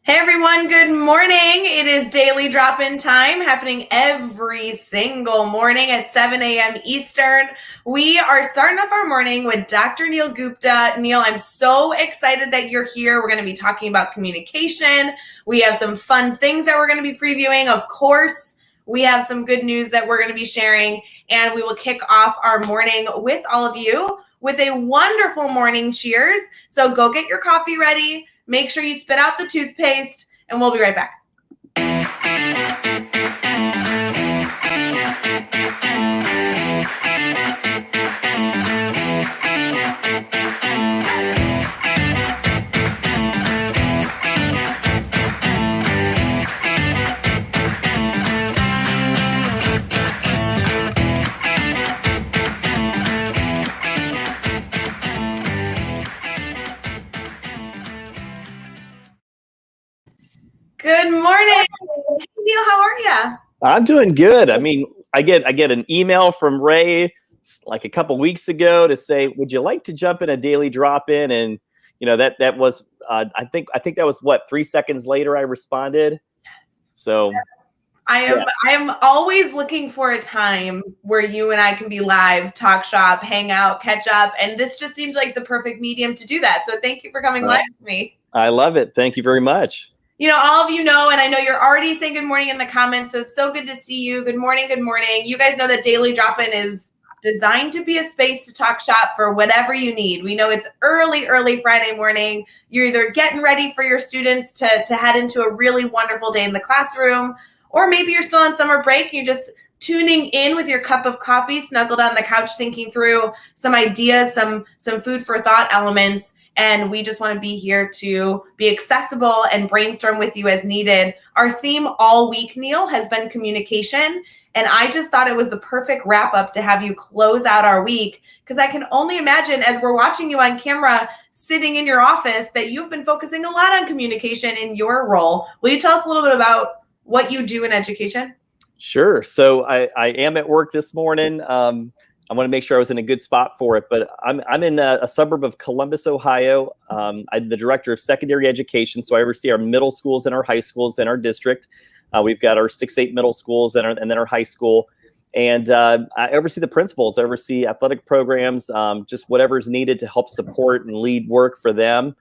Hey everyone, good morning. It is daily drop-in time happening every single morning at 7 a.m. Eastern. We are starting off our morning with Dr. Neil Gupta. Neil, I'm so excited that you're here. We're going to be talking about communication. We have some fun things that we're going to be previewing. Of course, we have some good news that we're going to be sharing, and we will kick off our morning with all of you with a wonderful morning cheers. So go get your coffee ready. Make sure you spit out the toothpaste, and we'll be right back. Good morning. Hey, Neil, how are you? I'm doing good. I mean, I get an email from Ray like a couple weeks ago to say, "Would you like to jump in a daily drop-in?" And that was I think that was what 3 seconds later I responded. So I am always looking for a time where you and I can be live, talk shop, hang out, catch up, and this just seemed like the perfect medium to do that. So thank you for coming live with me. I love it. Thank you very much. All of you know, and I know you're already saying good morning in the comments, so it's so good to see you. Good morning, good morning. You guys know that Daily Drop-In is designed to be a space to talk shop for whatever you need. We know it's early Friday morning. You're either getting ready for your students to head into a really wonderful day in the classroom, or maybe you're still on summer break and you're just tuning in with your cup of coffee, snuggled on the couch, thinking through some ideas, some food for thought elements. And we just want to be here to be accessible and brainstorm with you as needed. Our theme all week, Neil, has been communication. And I just thought it was the perfect wrap up to have you close out our week, because I can only imagine, as we're watching you on camera sitting in your office, that you've been focusing a lot on communication in your role. Will you tell us a little bit about what you do in education? Sure. So I am at work this morning. I want to make sure I was in a good spot for it, but I'm in a suburb of Columbus, Ohio. I'm the director of secondary education, so I oversee our middle schools and our high schools in our district. We've got our 6-8 middle schools and then our high school, and I oversee the principals. I oversee athletic programs, just whatever's needed to help support and lead work for them.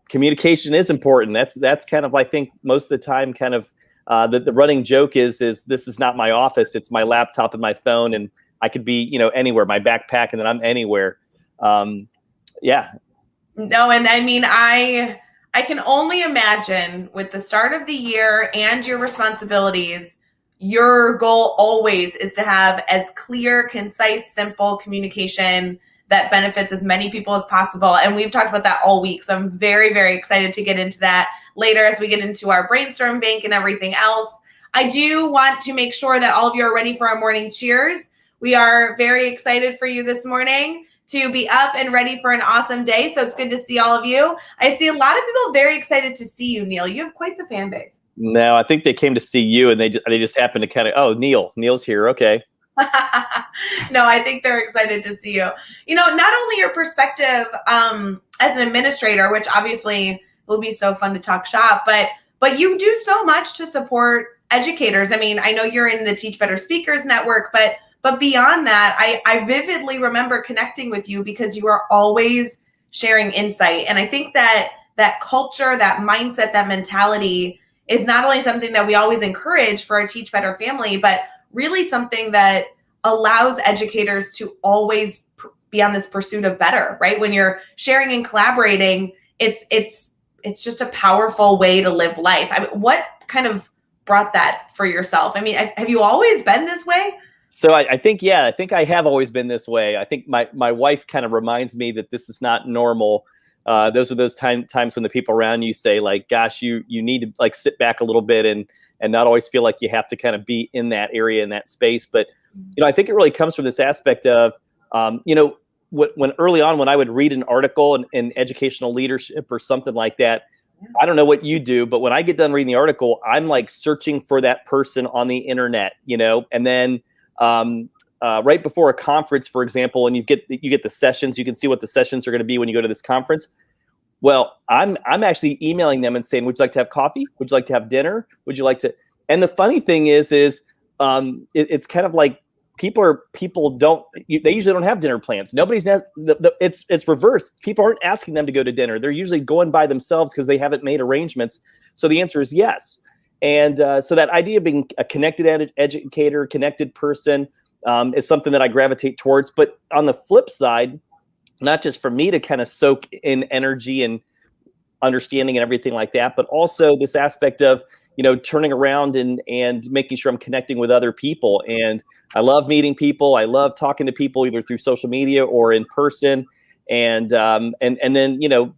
Communication is important. That's kind of, I think, most of the time, kind of the running joke is this is not my office. It's my laptop and my phone, and I could be, anywhere, my backpack, and then I'm anywhere. Yeah. No, and I mean, I can only imagine with the start of the year and your responsibilities, your goal always is to have as clear, concise, simple communication that benefits as many people as possible. And we've talked about that all week. So I'm very, very excited to get into that later as we get into our brainstorm bank and everything else. I do want to make sure that all of you are ready for our morning cheers. We are very excited for you this morning to be up and ready for an awesome day. So it's good to see all of you. I see a lot of people very excited to see you, Neil. You have quite the fan base. No, I think they came to see you, and they just happened to kind of, oh, Neil's here. Okay. No, I think they're excited to see you. Not only your perspective as an administrator, which obviously will be so fun to talk shop, but you do so much to support educators. I mean, I know you're in the Teach Better Speakers Network, but beyond that, I vividly remember connecting with you because you are always sharing insight. And I think that culture, that mindset, that mentality is not only something that we always encourage for our Teach Better family, but really something that allows educators to always be on this pursuit of better, right? When you're sharing and collaborating, it's just a powerful way to live life. I mean, what kind of brought that for yourself? I mean, have you always been this way? So I think I have always been this way. I think my wife kind of reminds me that this is not normal. Those are those times when the people around you say, like, gosh, you need to like sit back a little bit and not always feel like you have to kind of be in that area, in that space. But, I think it really comes from this aspect of, when early on, when I would read an article in educational leadership or something like that, I don't know what you do, but when I get done reading the article, I'm like searching for that person on the internet, and then right before a conference, for example, and you get the sessions, you can see what the sessions are going to be when you go to this conference. Well, I'm actually emailing them and saying, would you like to have coffee? Would you like to have dinner? Would you like to? And the funny thing is it's kind of like people don't, they usually don't have dinner plans. Nobody's it's reversed. People aren't asking them to go to dinner. They're usually going by themselves because they haven't made arrangements. So the answer is yes. And so that idea of being a connected educator, connected person is something that I gravitate towards. But on the flip side, not just for me to kind of soak in energy and understanding and everything like that, but also this aspect of, turning around and making sure I'm connecting with other people. And I love meeting people. I love talking to people either through social media or in person. And then,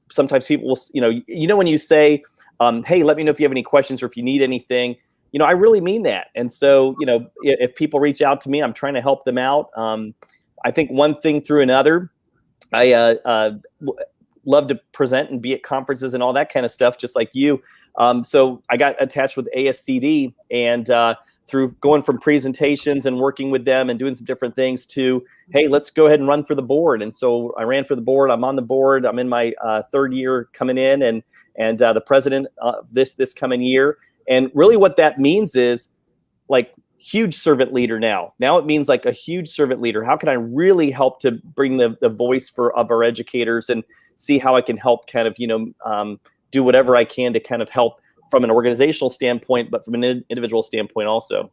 sometimes people will, when you say, hey, let me know if you have any questions or if you need anything, I really mean that. And so, if people reach out to me, I'm trying to help them out. I think one thing through another. I love to present and be at conferences and all that kind of stuff, just like you. So I got attached with ASCD, and through going from presentations and working with them and doing some different things to, hey, let's go ahead and run for the board. And so I ran for the board. I'm on the board. I'm in my third year coming in, and the president this coming year. And really what that means is like huge servant leader now. Now it means like a huge servant leader. How can I really help to bring the voice of our educators and see how I can help kind of, do whatever I can to kind of help from an organizational standpoint, but from an individual standpoint also.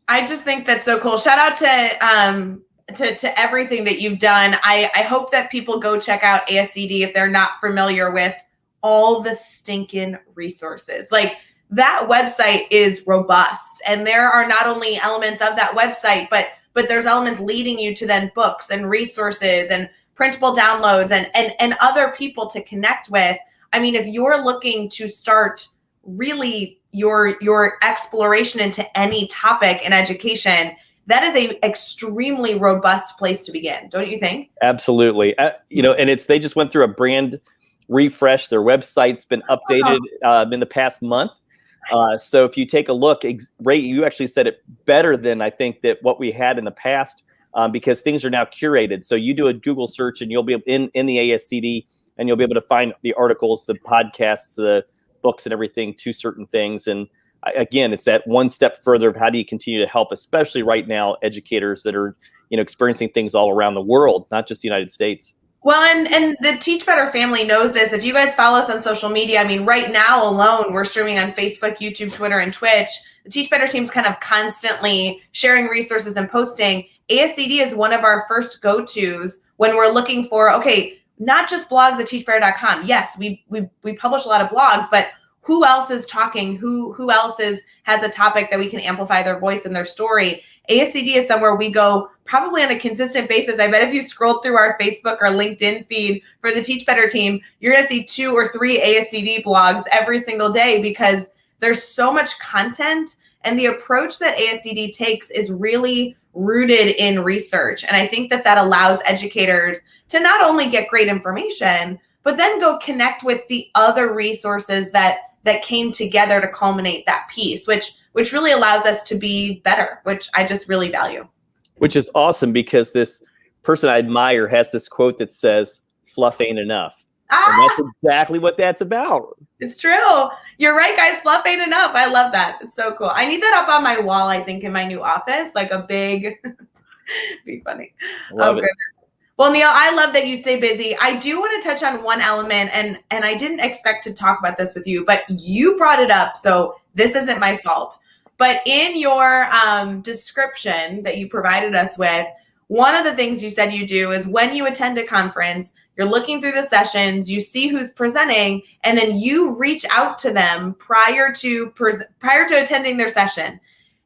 I just think that's so cool. Shout out to everything that you've done. I hope that people go check out ASCD if they're not familiar with all the stinking resources. Like, that website is robust, and there are not only elements of that website, but there's elements leading you to then books and resources and printable downloads and other people to connect with. I mean, if you're looking to start really your exploration into any topic in education, that is a extremely robust place to begin, don't you think? Absolutely. And they just went through a brand refresh. Their website's been updated in the past month. So if you take a look, Ray, you actually said it better than I think that what we had in the past, because things are now curated. So you do a Google search and you'll be in the ASCD, and you'll be able to find the articles, the podcasts, the books and everything to certain things. And again, it's that one step further of how do you continue to help, especially right now, educators that are, experiencing things all around the world, not just the United States. Well, and the Teach Better family knows this. If you guys follow us on social media, I mean, right now alone, we're streaming on Facebook, YouTube, Twitter, and Twitch. The Teach Better team's kind of constantly sharing resources and posting. ASCD is one of our first go-tos when we're looking for, okay, not just blogs at teachbetter.com. Yes, we publish a lot of blogs, but who else is talking? Who else has a topic that we can amplify their voice and their story? ASCD is somewhere we go probably on a consistent basis. I bet if you scroll through our Facebook or LinkedIn feed for the Teach Better team, you're going to see 2 or 3 ASCD blogs every single day, because there's so much content, and the approach that ASCD takes is really rooted in research. And I think that allows educators to not only get great information, but then go connect with the other resources that came together to culminate that piece, which really allows us to be better, which I just really value. Which is awesome, because this person I admire has this quote that says, "Fluff ain't enough." And that's exactly what that's about. It's true. You're right, guys. Fluff ain't enough. I love that. It's so cool. I need that up on my wall, I think, in my new office, like a big, be funny. Love it. Well, Neil, I love that you stay busy. I do want to touch on one element, and I didn't expect to talk about this with you, but you brought it up, so this isn't my fault. But in your description that you provided us with, one of the things you said you do is when you attend a conference, you're looking through the sessions, you see who's presenting, and then you reach out to them prior to attending their session.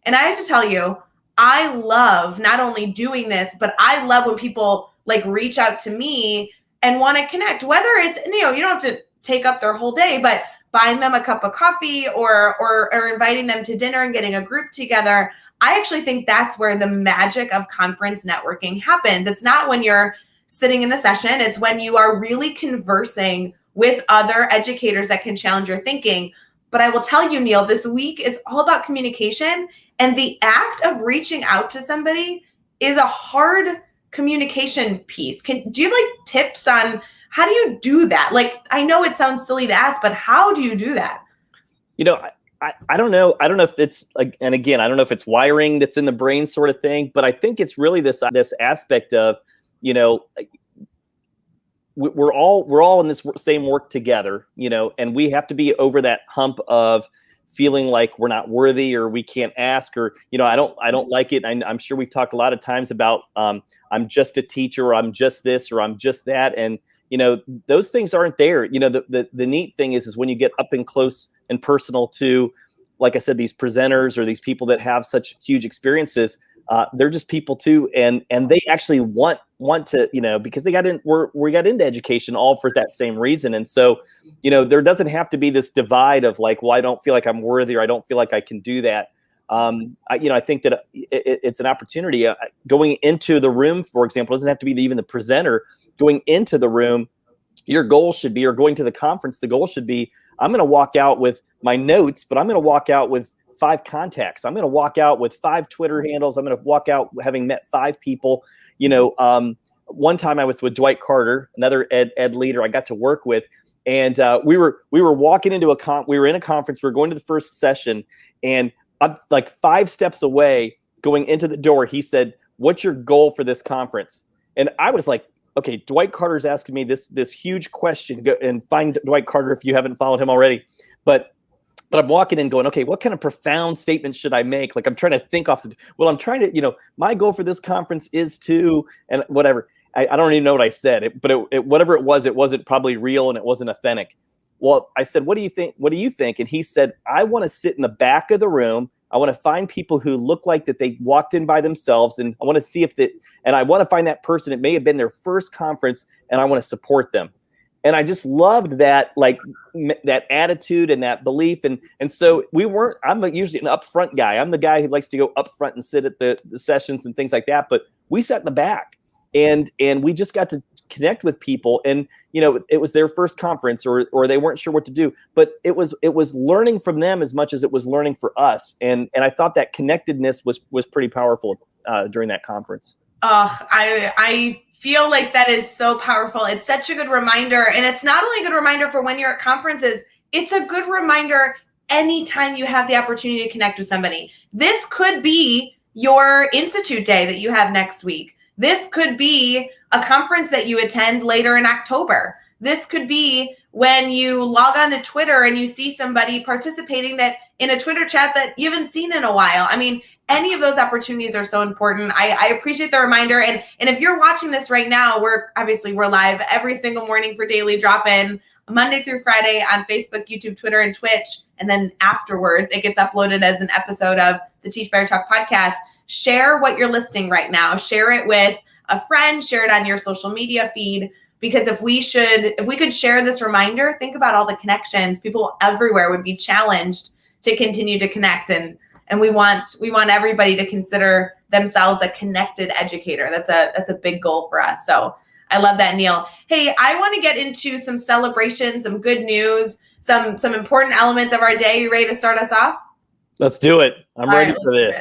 And I have to tell you, I love not only doing this, but I love when people like reach out to me and want to connect, whether it's, you don't have to take up their whole day, but buying them a cup of coffee or inviting them to dinner and getting a group together. I actually think that's where the magic of conference networking happens. It's not when you're sitting in a session, it's when you are really conversing with other educators that can challenge your thinking. But I will tell you, Neil, this week is all about communication, and the act of reaching out to somebody is a hard communication piece. Do you have like tips on How do you do that? Like, I know it sounds silly to ask, but how do you do that? You know, I don't know. I don't know if it's like, and again, I don't know if it's wiring that's in the brain sort of thing, but I think it's really this aspect of, you know, we're all in this same work together, you know, and we have to be over that hump of feeling like we're not worthy or we can't ask, or, you know, I don't like it. I'm sure we've talked a lot of times about I'm just a teacher, or I'm just this, or I'm just that. And, you know, those things aren't there. You know, the neat thing is when you get up and close and personal to, like I said, these presenters or these people that have such huge experiences, they're just people too, and they actually want to, you know, because we got into education all for that same reason. And so, you know, there doesn't have to be this divide of like, well, I don't feel like I'm worthy, or I don't feel like I can do that. I think that it's an opportunity going into the room, for example. It doesn't have to be even the presenter. Going into the room, your goal should be, or going to the conference, the goal should be, I'm going to walk out with my notes, but I'm going to walk out with 5 contacts. I'm going to walk out with 5 Twitter handles. I'm going to walk out having met 5 people. You know, one time I was with Dwight Carter, another ed leader I got to work with, and we were walking into we were in a conference. We were going to the first session, and I'm like 5 steps away going into the door. He said, "What's your goal for this conference?" And I was like, okay, Dwight Carter's asking me this huge question. Go and find Dwight Carter if you haven't followed him already. But I'm walking in going, okay, what kind of profound statement should I make? Like, I'm trying to think I'm trying to, you know, my goal for this conference is to, and whatever. I don't even know what I said, but whatever it wasn't probably real, and it wasn't authentic. Well, I said, what do you think? What do you think? And he said, I want to sit in the back of the room. I want to find people who look like that they walked in by themselves, and I want to see and I want to find that person. It may have been their first conference, and I want to support them. And I just loved that, like that attitude and that belief. And so I'm usually an upfront guy. I'm the guy who likes to go up front and sit at the sessions and things like that. But we sat in the back, and we just got to connect with people. And, you know, it was their first conference, or they weren't sure what to do, but it was learning from them as much as it was learning for us. And I thought that connectedness was pretty powerful during that conference. I feel like that is so powerful. It's such a good reminder. And it's not only a good reminder for when you're at conferences, it's a good reminder anytime you have the opportunity to connect with somebody. This could be your Institute Day that you have next week. This could be a conference that you attend later in October. This could be when you log on to Twitter and you see somebody participating that in a Twitter chat that you haven't seen in a while. I mean, any of those opportunities are so important. I appreciate the reminder. And if you're watching this right now, we're live every single morning for Daily Drop-In, Monday through Friday on Facebook, YouTube, Twitter, and Twitch. And then afterwards, it gets uploaded as an episode of the Teach Better Talk podcast. Share what you're listening right now. Share it with a friend. Share it on your social media feed. Because if we could share this reminder, think about all the connections. People everywhere would be challenged to continue to connect, and we want everybody to consider themselves a connected educator. That's a big goal for us. So I love that, Neil. Hey, I want to get into some celebrations, some good news, some important elements of our day. You ready to start us off? Let's do it. I'm ready for this.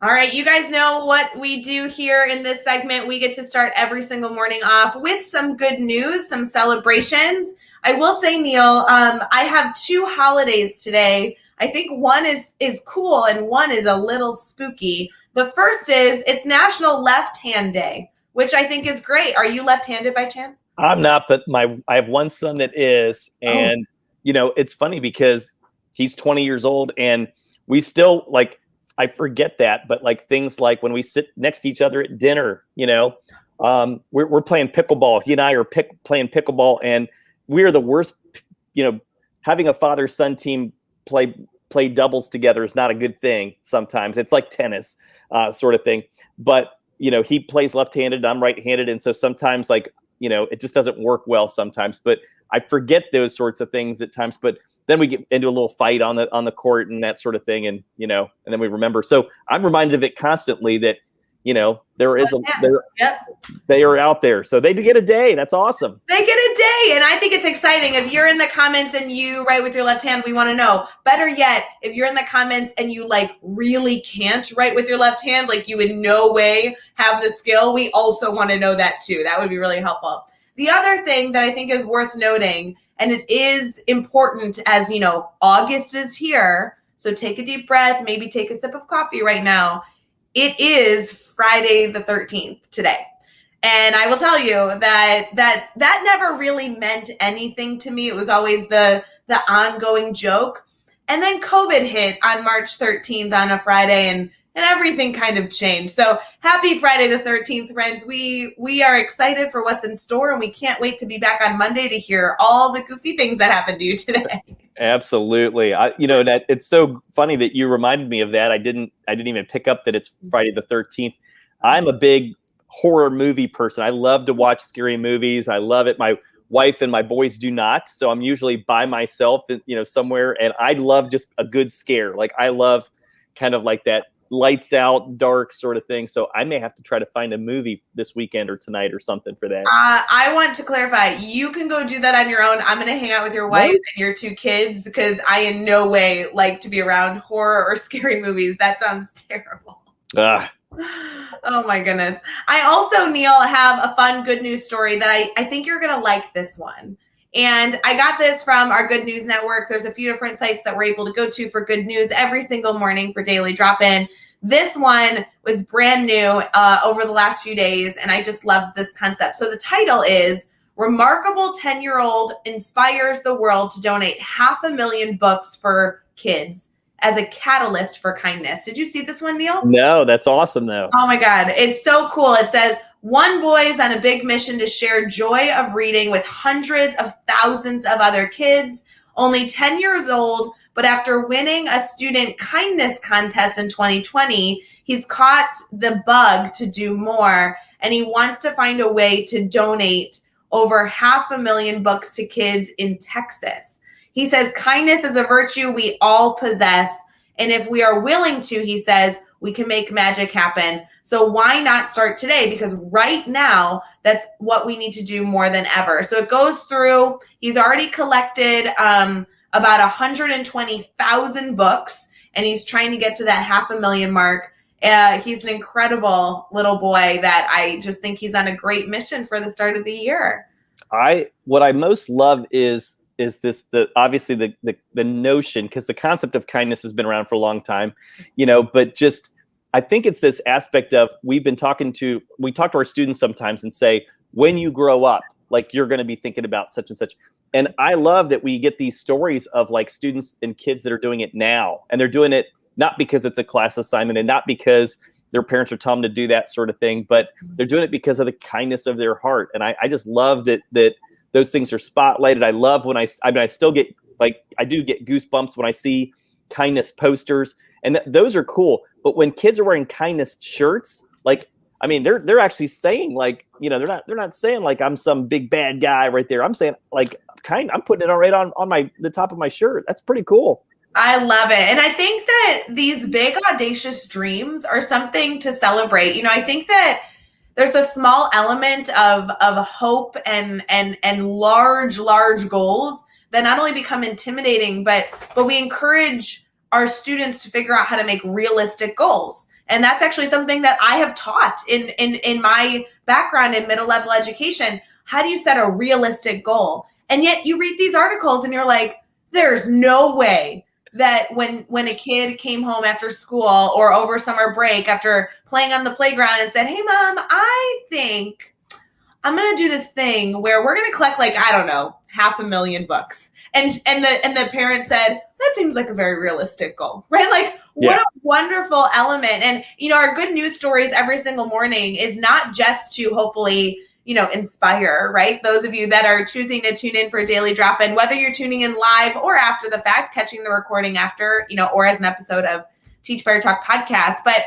All right, you guys know what we do here in this segment. We get to start every single morning off with some good news, some celebrations. I will say, Neil, I have 2 holidays today. I think one is cool and one is a little spooky. The first is it's National Left Hand Day, which I think is great. Are you left-handed by chance? I'm not, but I have one son that is, and you know, it's funny because he's 20 years old, and we still like. I forget that, but like things like when we sit next to each other at dinner, you know, we're playing pickleball. He and I are playing pickleball, and we are the worst. You know, having a father-son team play doubles together is not a good thing. Sometimes it's like tennis, sort of thing. But you know, he plays left-handed, I'm right-handed, and so sometimes, like, you know, it just doesn't work well sometimes. But I forget those sorts of things at times. But then we get into a little fight on the court and that sort of thing, and you know, and then we remember. So I'm reminded of it constantly that, there is Yep. they are out there. So they get a day. That's awesome. They get a day. And I think it's exciting. If you're in the comments and you write with your left hand, we want to know. Better yet, if you're in the comments and you like really can't write with your left hand, like you in no way have the skill, we also want to know that too. That would be really helpful. The other thing that I think is worth noting, and it is important as August is here. So take a deep breath, maybe take a sip of coffee right now. It is Friday the 13th today. And I will tell you that never really meant anything to me. It was always the ongoing joke. And then COVID hit on March 13th on a Friday, and everything kind of changed. So happy Friday the 13th, friends. We are excited for what's in store, and we can't wait to be back on Monday to hear all the goofy things that happened to you today. Absolutely. That it's so funny that you reminded me of that. I didn't even pick up that it's Friday the 13th. I'm a big horror movie person. I love to watch scary movies. I love it. My wife and my boys do not. So I'm usually by myself, somewhere. And I love just a good scare. Like I love kind of like that lights out, dark sort of thing. So I may have to try to find a movie this weekend or tonight or something for that. I want to clarify. You can go do that on your own. I'm going to hang out with your wife and your two kids because I in no way like to be around horror or scary movies. That sounds terrible. Oh my goodness. I also, Neil, have a fun good news story that I think you're going to like this one. And I got this from our Good News Network. There's a few different sites that we're able to go to for good news every single morning for Daily Drop-In. This one was brand new over the last few days, and I just loved this concept. So the title is Remarkable 10-Year-Old Inspires the World to Donate 500,000 Books for Kids as a Catalyst for Kindness. Did you see this one, Neil? No, that's awesome, though. Oh, my God. It's so cool. It says, one boy is on a big mission to share joy of reading with hundreds of thousands of other kids, only 10 years old, but after winning a student kindness contest in 2020, he's caught the bug to do more, and he wants to find a way to donate over 500,000 books to kids in Texas. He says, kindness is a virtue we all possess, and if we are willing to, he says, we can make magic happen. So why not start today? Because right now, that's what we need to do more than ever. So it goes through, he's already collected about 120,000 books, and he's trying to get to that 500,000 mark. He's an incredible little boy that I just think he's on a great mission for the start of the year. What I most love is this obviously the notion, because the concept of kindness has been around for a long time, but just I think it's this aspect of we talk to our students sometimes and say, when you grow up, like you're going to be thinking about such and such. And I love that we get these stories of like students and kids that are doing it now, and they're doing it not because it's a class assignment and not because their parents are telling them to do that sort of thing, but they're doing it because of the kindness of their heart. And I just love that those things are spotlighted. I love when I still get I do get goosebumps when I see kindness posters, and those are cool. But when kids are wearing kindness shirts, they're actually saying they're not saying like I'm some big bad guy right there. I'm saying I'm putting it right on the top of my shirt. That's pretty cool. I love it. And I think that these big audacious dreams are something to celebrate. I think that there's a small element of hope and large goals that not only become intimidating, but we encourage our students to figure out how to make realistic goals. And that's actually something that I have taught in my background in middle level education. How do you set a realistic goal? And yet you read these articles and you're like, there's no way that when a kid came home after school or over summer break after playing on the playground and said, hey, Mom, I think I'm going to do this thing where we're going to collect 500,000 books. And the parent said, that seems like a very realistic goal, right? What a wonderful element. And, our good news stories every single morning is not just to hopefully, inspire, right? Those of you that are choosing to tune in for Daily Drop-In, whether you're tuning in live or after the fact, catching the recording after, or as an episode of Teach Better Talk podcast, but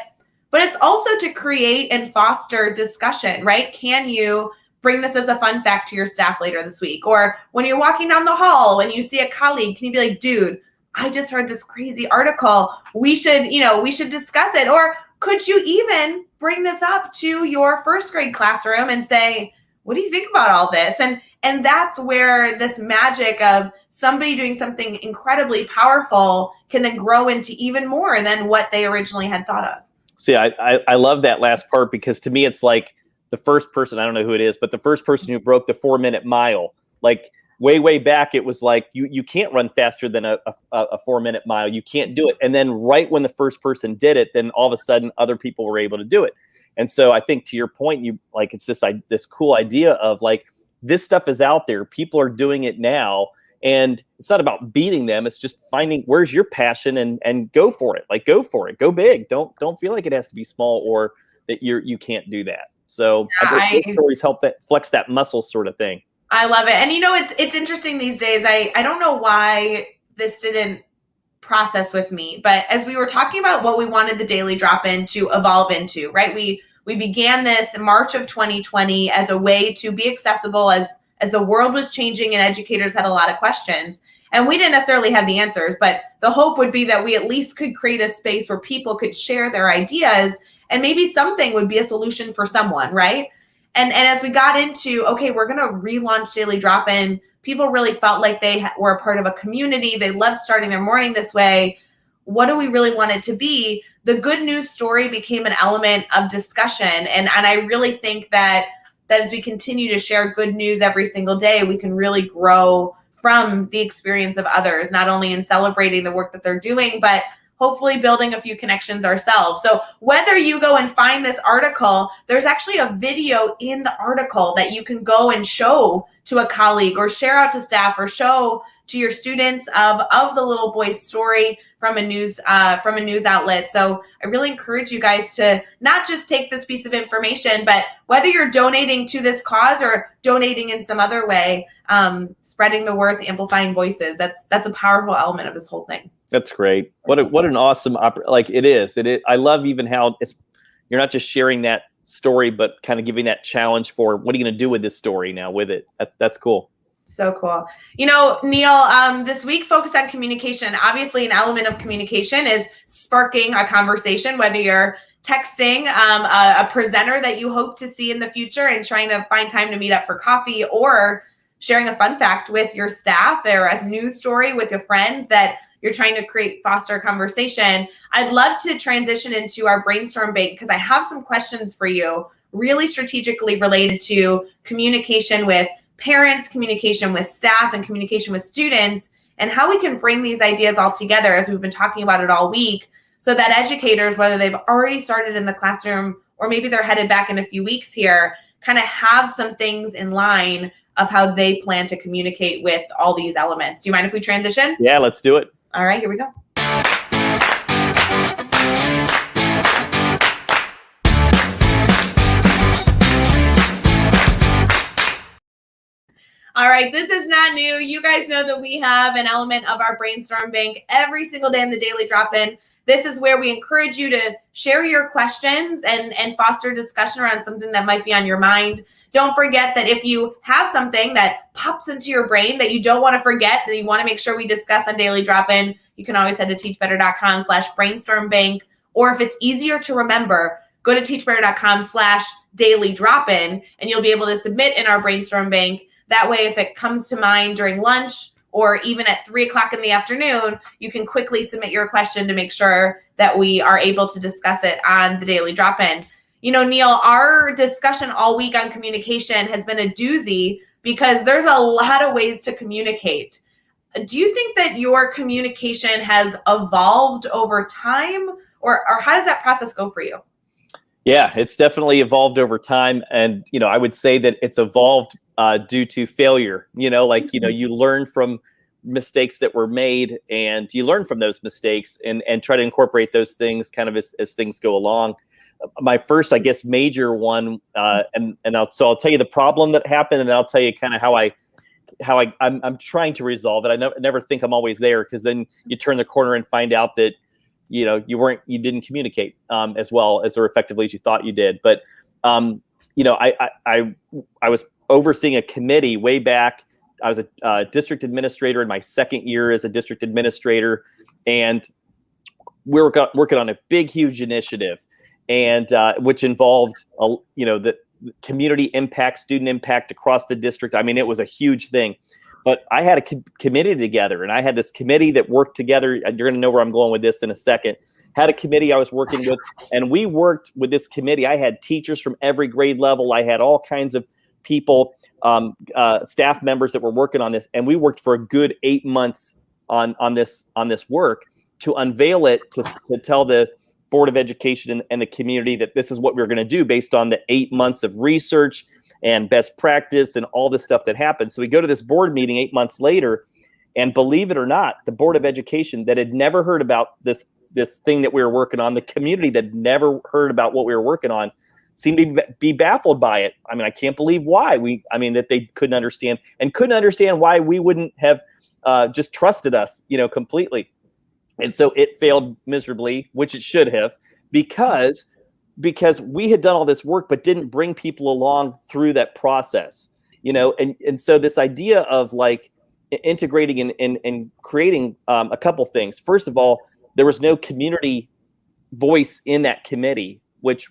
it's also to create and foster discussion, right? Can you bring this as a fun fact to your staff later this week? Or when you're walking down the hall and you see a colleague, can you be like, dude, I just heard this crazy article. We should discuss it. Or could you even bring this up to your first grade classroom and say, what do you think about all this? And that's where this magic of somebody doing something incredibly powerful can then grow into even more than what they originally had thought of. See, I love that last part, because to me, it's like the first person, I don't know who it is, but the first person who broke the 4-minute mile, like way back, it was like, you can't run faster than a 4-minute mile. You can't do it. And then right when the first person did it, then all of a sudden other people were able to do it. And so I think, to your point, it's this cool idea of like, this stuff is out there. People are doing it now. And it's not about beating them. It's just finding where's your passion and go for it. Like, go for it. Go big. Don't feel like it has to be small or that you can't do that. So I always help that flex that muscle sort of thing. I love it. And it's interesting these days. I don't know why this didn't process with me, but as we were talking about what we wanted the Daily Drop-In to evolve into, right? We began this in March of 2020 as a way to be accessible as the world was changing and educators had a lot of questions. And we didn't necessarily have the answers, but the hope would be that we at least could create a space where people could share their ideas, and maybe something would be a solution for someone, right? And as we got into, okay, we're going to relaunch Daily Drop-In, people really felt like they were a part of a community. They loved starting their morning this way. What do we really want it to be? The good news story became an element of discussion. And I really think that as we continue to share good news every single day, we can really grow from the experience of others, not only in celebrating the work that they're doing, but hopefully building a few connections ourselves. So whether you go and find this article, there's actually a video in the article that you can go and show to a colleague or share out to staff or show to your students of the little boy's story from a news outlet. So I really encourage you guys to not just take this piece of information, but whether you're donating to this cause or donating in some other way, spreading the word, amplifying voices. That's a powerful element of this whole thing. That's great. What an awesome like it is. I love even how you're not just sharing that story, but kind of giving that challenge for what are you going to do with this story now with it. That's cool. So cool. Neil, this week focused on communication. Obviously, an element of communication is sparking a conversation, whether you're texting a presenter that you hope to see in the future and trying to find time to meet up for coffee, or sharing a fun fact with your staff or a news story with a friend that you're trying to foster a conversation. I'd love to transition into our brainstorm bank because I have some questions for you, really strategically related to communication with parents, communication with staff, and communication with students, and how we can bring these ideas all together as we've been talking about it all week, so that educators, whether they've already started in the classroom or maybe they're headed back in a few weeks here, kind of have some things in line of how they plan to communicate with all these elements. Do you mind if we transition? Yeah, let's do it. All right, here we go. All right, this is not new. You guys know that we have an element of our brainstorm bank every single day in the Daily Drop-In. This is where we encourage you to share your questions and foster discussion around something that might be on your mind. Don't forget that if you have something that pops into your brain that you don't want to forget, that you want to make sure we discuss on Daily Drop-In, you can always head to teachbetter.com/brainstorm-bank. Or if it's easier to remember, go to teachbetter.com/daily drop-in, and you'll be able to submit in our brainstorm bank. That way, if it comes to mind during lunch or even at 3:00 in the afternoon, you can quickly submit your question to make sure that we are able to discuss it on the Daily Drop-In. Neil, our discussion all week on communication has been a doozy because there's a lot of ways to communicate. Do you think that your communication has evolved over time, or how does that process go for you? Yeah, it's definitely evolved over time. And, I would say that it's evolved due to failure. You learn from mistakes that were made, and you learn from those mistakes and try to incorporate those things kind of as things go along. My first, I guess, major one, so I'll tell you the problem that happened, and then I'll tell you kind of how I'm trying to resolve it. I never think I'm always there, because then you turn the corner and find out that you didn't communicate as well as or effectively as you thought you did. But I was overseeing a committee way back. I was a district administrator in my second year as a district administrator, and we were working on a big, huge initiative. and which involved, the community impact, student impact across the district. I mean, it was a huge thing. But I had a committee together, and I had this committee that worked together. You're going to know where I'm going with this in a second. Had a committee I was working with, and we worked with this committee. I had teachers from every grade level. I had all kinds of people, staff members that were working on this, and we worked for a good 8 months on this work to unveil it, to tell the Board of Education and the community that this is what we're going to do based on the 8 months of research and best practice and all this stuff that happened. So we go to this board meeting 8 months later, and believe it or not, the Board of Education that had never heard about this thing that we were working on, the community that never heard about what we were working on, seemed to be baffled by it. I mean, I can't believe why that they couldn't understand why we wouldn't have just trusted us, completely. And so it failed miserably, which it should have, because we had done all this work, but didn't bring people along through that process, and so this idea of like integrating and creating a couple things. First of all, there was no community voice in that committee, which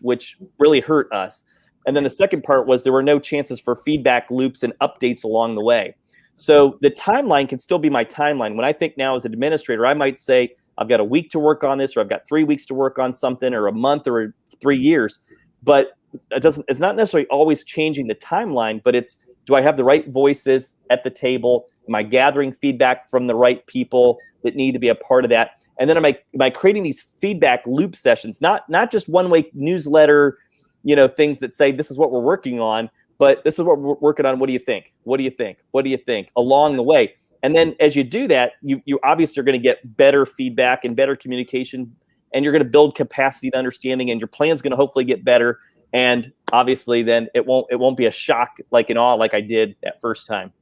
really hurt us. And then the second part was there were no chances for feedback loops and updates along the way. So the timeline can still be my timeline. When I think now as an administrator, I might say, I've got a week to work on this, or I've got 3 weeks to work on something, or a month, or 3 years. But it's not necessarily always changing the timeline, but it's, do I have the right voices at the table? Am I gathering feedback from the right people that need to be a part of that? And then am I creating these feedback loop sessions, not just one-way newsletter, things that say this is what we're working on, but this is what we're working on. What do you think? What do you think? What do you think? Along the way. And then as you do that, you obviously are going to get better feedback and better communication, and you're going to build capacity and understanding, and your plan's going to hopefully get better. And obviously then it won't be a shock like in awe like I did that first time.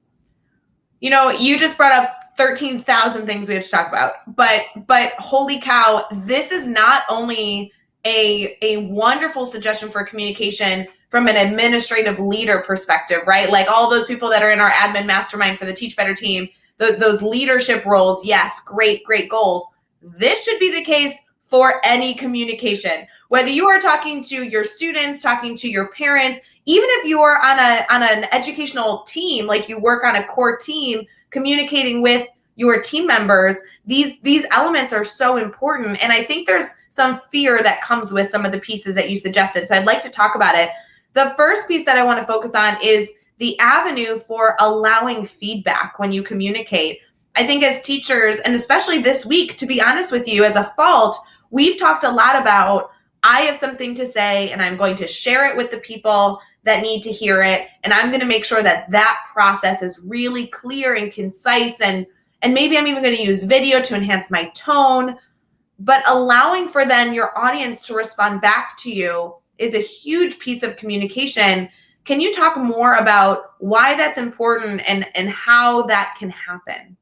You just brought up 13,000 things we have to talk about, but holy cow, this is not only a wonderful suggestion for communication from an administrative leader perspective, right? Like all those people that are in our admin mastermind for the Teach Better team, those leadership roles. Yes, great goals. This should be the case for any communication, whether you are talking to your students, talking to your parents, even if you are on an educational team, like you work on a core team, communicating with your team members, these elements are so important. And I think there's some fear that comes with some of the pieces that you suggested. So I'd like to talk about it. The first piece that I want to focus on is the avenue for allowing feedback when you communicate. I think as teachers, and especially this week, to be honest with you, as a fault, we've talked a lot about, I have something to say and I'm going to share it with the people that need to hear it. And I'm going to make sure that process is really clear and concise. And maybe I'm even going to use video to enhance my tone. But allowing for then your audience to respond back to you is a huge piece of communication. Can you talk more about why that's important and how that can happen?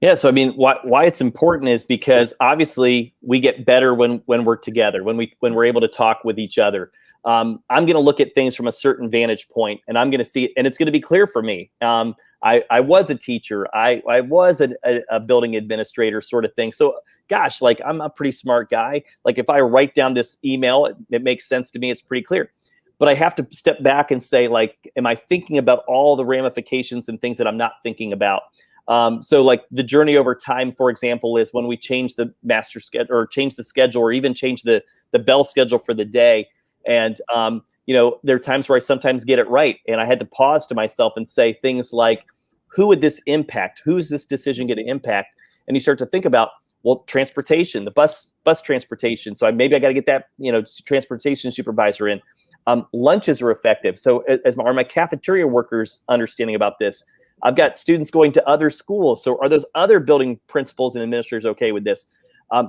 Yeah, so I mean, why it's important is because obviously we get better when we're together, when we're able to talk with each other. I'm going to look at things from a certain vantage point, and I'm going to see it, and it's going to be clear for me. I was a teacher. I was a building administrator sort of thing. So gosh, like I'm a pretty smart guy. Like if I write down this email, it makes sense to me. It's pretty clear. But I have to step back and say, like, am I thinking about all the ramifications and things that I'm not thinking about? So like the journey over time, for example, is when we change the master schedule or change the schedule or even change the bell schedule for the day. And, there are times where I sometimes get it right. And I had to pause to myself and say things like, who would this impact? Who is this decision going to impact? And you start to think about, well, transportation, the bus transportation. So maybe I got to get that, transportation supervisor in. Lunches are effective. So are my cafeteria workers understanding about this? I've got students going to other schools. So are those other building principals and administrators okay with this?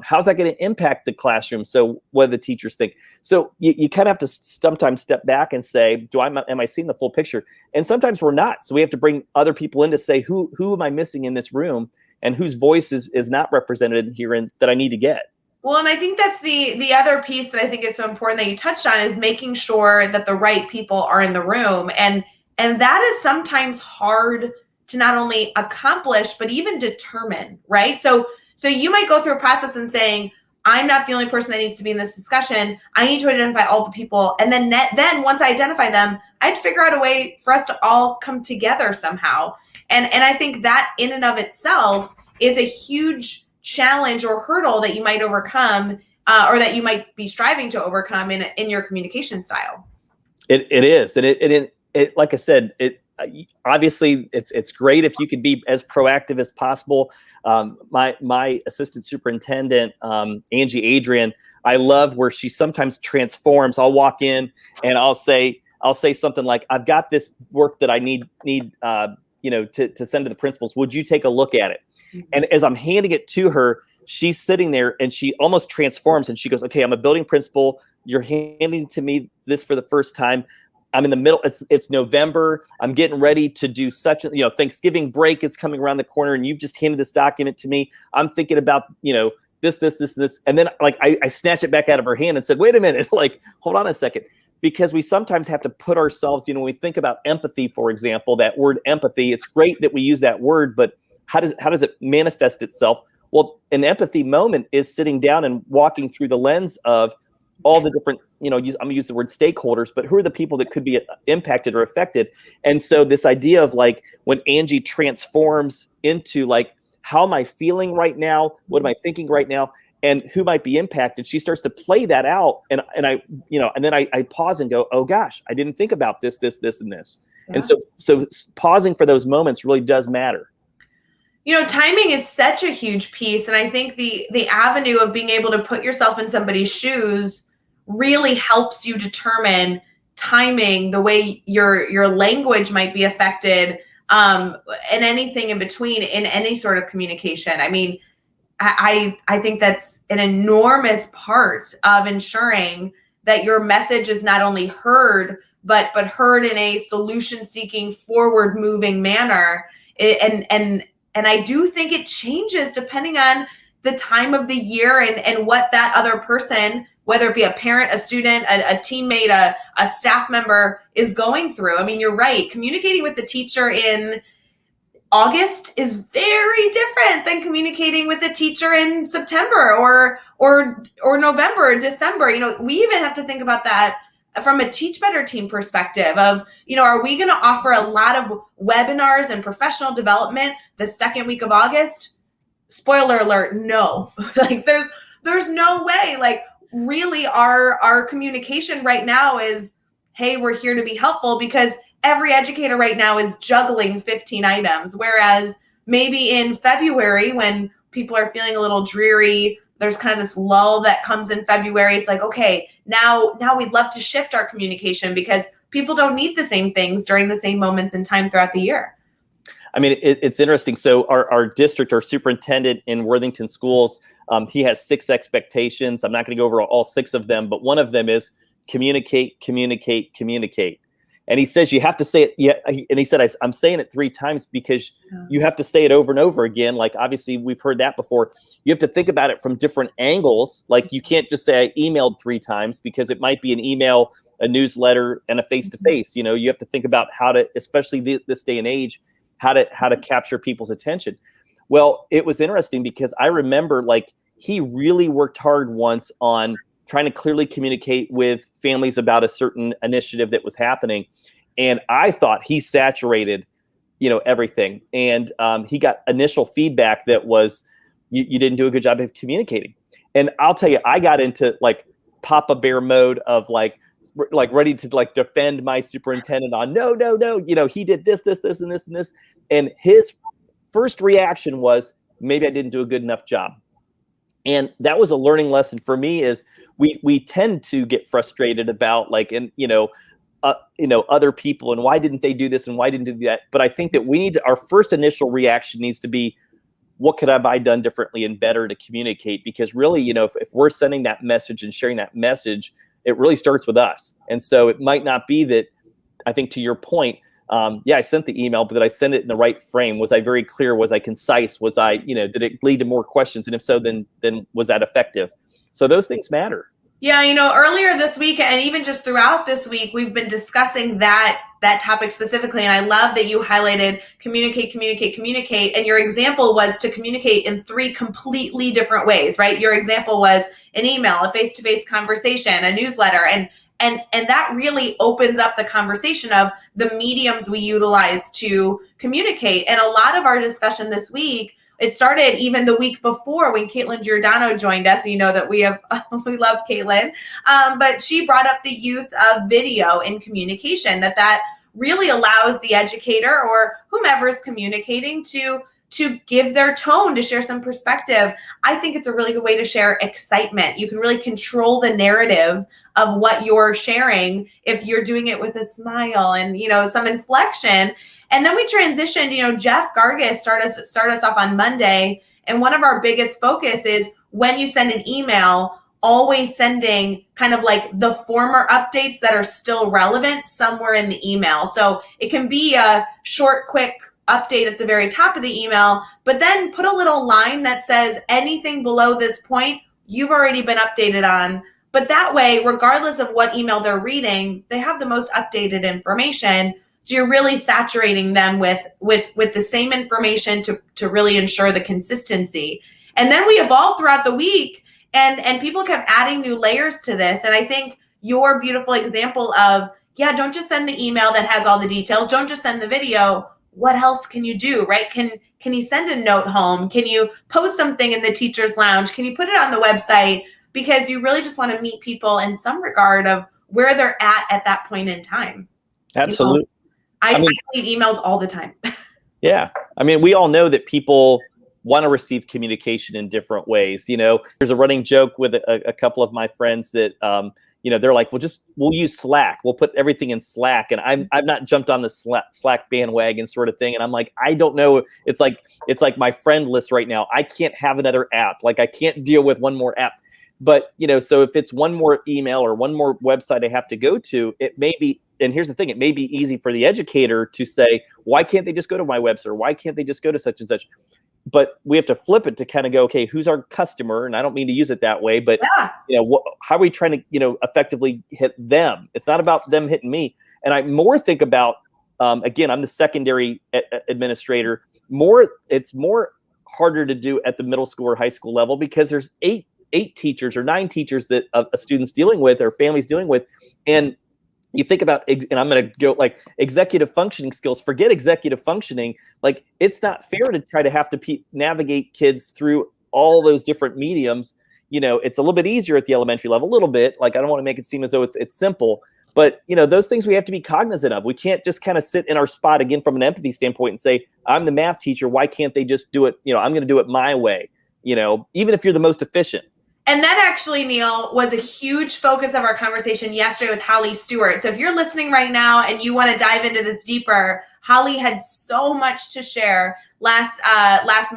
How's that going to impact the classroom? So what do the teachers think? So you kind of have to sometimes step back and say, am I seeing the full picture? And sometimes we're not. So we have to bring other people in to say, who am I missing in this room and whose voice is not represented here and that I need to get? Well, and I think that's the other piece that I think is so important that you touched on is making sure that the right people are in the room. And that is sometimes hard to not only accomplish, but even determine, right? So you might go through a process and saying, I'm not the only person that needs to be in this discussion. I need to identify all the people. And then once I identify them, I'd figure out a way for us to all come together somehow. And I think that in and of itself is a huge challenge or hurdle that you might overcome, or that you might be striving to overcome in your communication style. It is. And it like I said, obviously it's great if you could be as proactive as possible. My assistant superintendent, Angie Adrian, I love where she sometimes transforms. I'll walk in and I'll say something like, I've got this work that I need to send to the principals. Would you take a look at it? Mm-hmm. And as I'm handing it to her, she's sitting there and she almost transforms and she goes, okay, I'm a building principal. You're handing to me this for the first time. I'm in the middle. It's November. I'm getting ready to do Thanksgiving break is coming around the corner and you've just handed this document to me. I'm thinking about, this. And then I snatched it back out of her hand and said, wait a minute, hold on a second. Because we sometimes have to put ourselves, when we think about empathy, for example, that word empathy, it's great that we use that word, but how does it manifest itself? Well, an empathy moment is sitting down and walking through the lens of all the different, I'm going to use the word stakeholders, but who are the people that could be impacted or affected? And so this idea of when Angie transforms into how am I feeling right now? What am I thinking right now? And who might be impacted? She starts to play that out. And then I pause and go, oh gosh, I didn't think about this, and this. Yeah. And so pausing for those moments really does matter. Timing is such a huge piece. And I think the avenue of being able to put yourself in somebody's shoes really helps you determine timing, the way your language might be affected, and anything in between in any sort of communication. I mean, I think that's an enormous part of ensuring that your message is not only heard, but heard in a solution-seeking, forward-moving manner. And I do think it changes depending on the time of the year and what that other person, whether it be a parent, a student, a teammate, a staff member, is going through. I mean, you're right. Communicating with the teacher in August is very different than communicating with a teacher in September or November or December. We even have to think about that from a Teach Better team perspective of, are we going to offer a lot of webinars and professional development the second week of August? Spoiler alert, no. There's no way. Really our communication right now is, hey, we're here to be helpful, because every educator right now is juggling 15 items. Whereas maybe in February, when people are feeling a little dreary, there's kind of this lull that comes in February. It's like, okay, now we'd love to shift our communication because people don't need the same things during the same moments in time throughout the year. I mean, it's interesting. So our district, our superintendent in Worthington Schools, he has 6 expectations. I'm not going to go over all 6 of them, but one of them is communicate, communicate, communicate. And he says you have to say it. Yeah, and he said, I'm saying it 3 times because you have to say it over and over again. Obviously, we've heard that before. You have to think about it from different angles. You can't just say I emailed 3 times, because it might be an email, a newsletter, and a face-to-face. You have to think about how to, especially this day and age, how to capture people's attention. Well, it was interesting because I remember he really worked hard once on trying to clearly communicate with families about a certain initiative that was happening. And I thought he saturated, everything. And he got initial feedback that was, you didn't do a good job of communicating. And I'll tell you, I got into Papa Bear mode of ready to defend my superintendent on no, he did this, and this. And his first reaction was, maybe I didn't do a good enough job. And that was a learning lesson for me, is we tend to get frustrated about other people and why didn't they do this and why didn't they do that. But I think that our first initial reaction needs to be, what could have I done differently and better to communicate? Because really, if we're sending that message and sharing that message, it really starts with us. And so it might not be that, I think to your point, I sent the email, but did I send it in the right frame? Was I very clear? Was I concise? Was I, did it lead to more questions? And if so, then was that effective? So those things matter. Yeah, earlier this week and even just throughout this week, we've been discussing that topic specifically. And I love that you highlighted communicate, communicate, communicate. And your example was to communicate in 3 completely different ways, right? Your example was an email, a face-to-face conversation, a newsletter, and that really opens up the conversation of the mediums we utilize to communicate. And a lot of our discussion this week, it started even the week before when Caitlin Giordano joined us. You know that we love Caitlin, but she brought up the use of video in communication, that really allows the educator or whomever is communicating to give their tone, to share some perspective. I think it's a really good way to share excitement. You can really control the narrative of what you're sharing if you're doing it with a smile and, some inflection. And then we transitioned, Jeff Gargis started us off on Monday. And one of our biggest focus is when you send an email, always sending kind of like the former updates that are still relevant somewhere in the email. So it can be a short, quick update at the very top of the email, but then put a little line that says anything below this point, you've already been updated on. But that way, regardless of what email they're reading, they have the most updated information. So you're really saturating them with the same information to really ensure the consistency. And then we evolved throughout the week, and people kept adding new layers to this. And I think your beautiful example of, yeah, don't just send the email that has all the details. Don't just send the video. What else can you do, right? Can you send a note home? Can you post something in the teacher's lounge? Can you put it on the website? Because you really just want to meet people in some regard of where they're at that point in time. Absolutely. I read emails all the time. Yeah. I mean, we all know that people want to receive communication in different ways. There's a running joke with a couple of my friends that, they're like, we'll use Slack. We'll put everything in Slack. And I've not jumped on the Slack bandwagon sort of thing. And I'm like, I don't know. It's like my friend list right now. I can't have another app. Like I can't deal with one more app. But, so if it's one more email or one more website I have to go to, it may be, and here's the thing, it may be easy for the educator to say, why can't they just go to my website? Or why can't they just go to such and such? But we have to flip it to kind of go, okay, who's our customer? And I don't mean to use it that way, but how are we trying to, effectively hit them? It's not about them hitting me. And I more think about, again, I'm the secondary administrator. It's more harder to do at the middle school or high school level because there's eight teachers or 9 teachers that a student's dealing with or families dealing with. And you think about, and I'm going to go like executive functioning skills, forget executive functioning. Like it's not fair to try to have to navigate kids through all those different mediums. It's a little bit easier at the elementary level, a little bit. Like, I don't want to make it seem as though it's simple, but those things we have to be cognizant of. We can't just kind of sit in our spot again from an empathy standpoint and say, I'm the math teacher. Why can't they just do it? I'm going to do it my way, even if you're the most efficient. And that actually, Neil, was a huge focus of our conversation yesterday with Holly Stewart. So if you're listening right now and you want to dive into this deeper, Holly had so much to share last